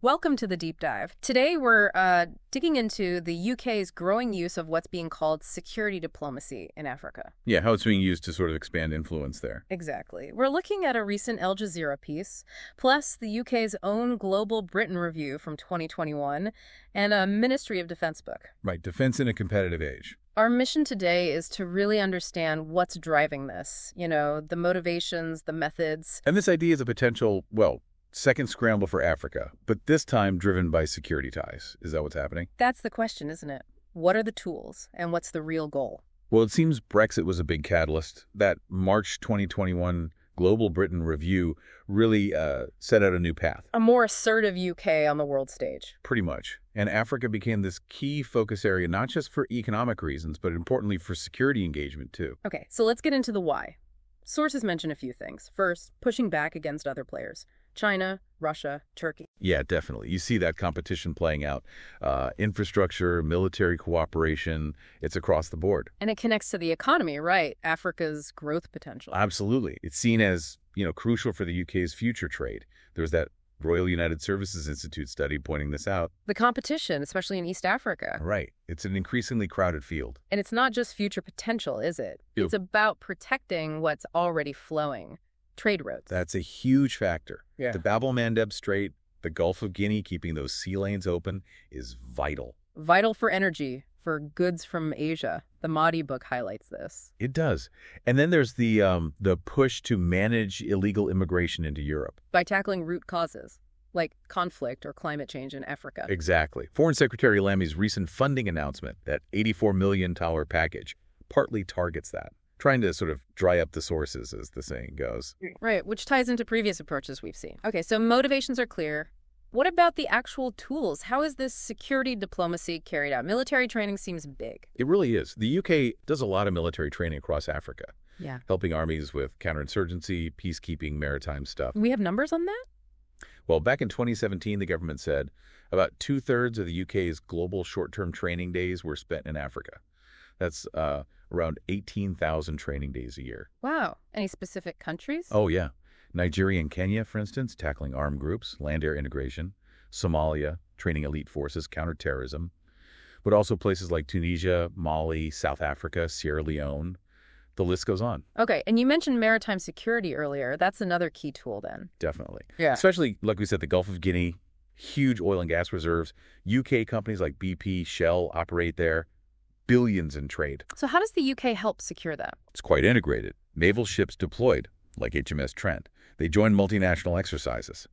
Welcome to the deep dive. Today we're digging into the UK's growing use of what's being called security diplomacy in Africa. Yeah, how it's being used to sort of expand influence there. Exactly. We're looking at a recent Al Jazeera piece, plus the UK's own Global Britain review from 2021, and a Ministry of Defence book. Right, defense in a competitive age. Our mission today is to really understand what's driving this, the motivations, the methods. And this idea is a potential, second scramble for Africa, but this time driven by security ties. Is that what's happening? That's the question, isn't it? What are the tools, and what's the real goal? Well, it seems Brexit was a big catalyst. That March 2021 Global Britain review really set out a new path. A more assertive UK on the world stage. Pretty much. And Africa became this key focus area, not just for economic reasons, but importantly for security engagement, too. Okay, so let's get into the why. Sources mention a few things. First, pushing back against other players. China, Russia, Turkey. Yeah, definitely. You see that competition playing out. Infrastructure, military cooperation, it's across the board. And it connects to the economy, right? Africa's growth potential. Absolutely. It's seen as, crucial for the UK's future trade. There's that Royal United Services Institute study pointing this out. The competition, especially in East Africa. Right. It's an increasingly crowded field. And it's not just future potential, is it? It's about protecting what's already flowing. Trade routes. That's a huge factor. Yeah. The Bab el-Mandeb Strait, the Gulf of Guinea, keeping those sea lanes open is vital. Vital for energy, for goods from Asia. The Mahdi book highlights this. It does. And then there's the push to manage illegal immigration into Europe. By tackling root causes, like conflict or climate change in Africa. Exactly. Foreign Secretary Lamy's recent funding announcement, that $84 million package, partly targets that, trying to sort of dry up the sources, as the saying goes. Right, which ties into previous approaches we've seen. Okay, so motivations are clear. What about the actual tools? How is this security diplomacy carried out? Military training seems big. It really is. The UK does a lot of military training across Africa, Yeah. helping armies with counterinsurgency, peacekeeping, maritime stuff. We have numbers on that? Well, back in 2017, the government said about two-thirds of the UK's global short-term training days were spent in Africa. That's around 18,000 training days a year. Wow. Any specific countries? Oh, yeah. Nigeria and Kenya, for instance, tackling armed groups, land-air integration. Somalia, training elite forces, counterterrorism. But also places like Tunisia, Mali, South Africa, Sierra Leone. The list goes on. Okay, and you mentioned maritime security earlier. That's another key tool then. Definitely. Yeah. Especially, like we said, the Gulf of Guinea, huge oil and gas reserves. UK companies like BP, Shell operate there. Billions in trade. So how does the UK help secure that? It's quite integrated. Naval ships deployed, like HMS Trent. They join multinational exercises.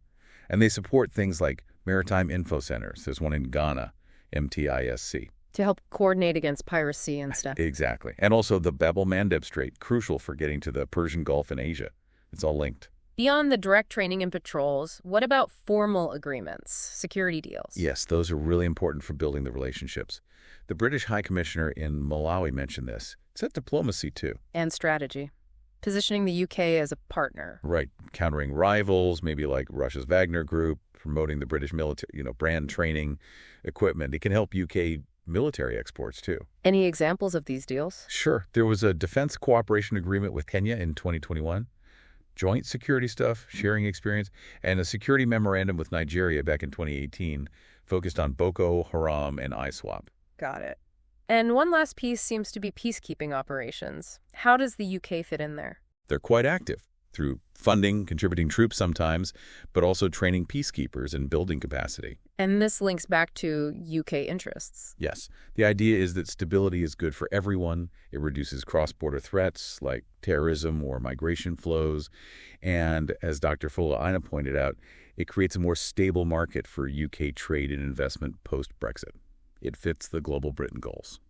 And they support things like maritime info centers. There's one in Ghana, MTISC. To help coordinate against piracy and stuff. Exactly. And also the Bab el-Mandeb Strait, crucial for getting to the Persian Gulf in Asia. It's all linked. Beyond the direct training and patrols, what about formal agreements, security deals? Yes, those are really important for building the relationships. The British High Commissioner in Malawi mentioned this. It's that diplomacy, too. And strategy. Positioning the UK as a partner. Right. Countering rivals, maybe like Russia's Wagner Group, promoting the British military, brand training equipment. It can help UK military exports, too. Any examples of these deals? Sure. There was a defense cooperation agreement with Kenya in 2021. Joint security stuff, sharing experience, and a security memorandum with Nigeria back in 2018 focused on Boko Haram and ISWAP. Got it. And one last piece seems to be peacekeeping operations. How does the UK fit in there? They're quite active through funding, contributing troops sometimes, but also training peacekeepers and building capacity. And this links back to UK interests. Yes. The idea is that stability is good for everyone. It reduces cross-border threats like terrorism or migration flows. And as Dr. Fola Aina pointed out, it creates a more stable market for UK trade and investment post-Brexit. It fits the Global Britain goals.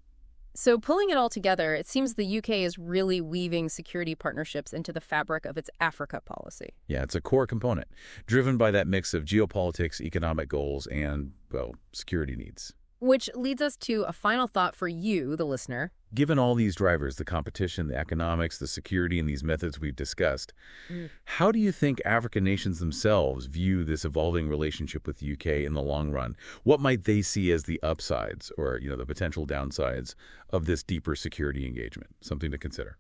So pulling it all together, it seems the UK is really weaving security partnerships into the fabric of its Africa policy. Yeah, it's a core component, driven by that mix of geopolitics, economic goals, and, security needs. Which leads us to a final thought for you, the listener. Given all these drivers, the competition, the economics, the security, and these methods we've discussed, how do you think African nations themselves view this evolving relationship with the UK in the long run? What might they see as the upsides or, the potential downsides of this deeper security engagement? Something to consider.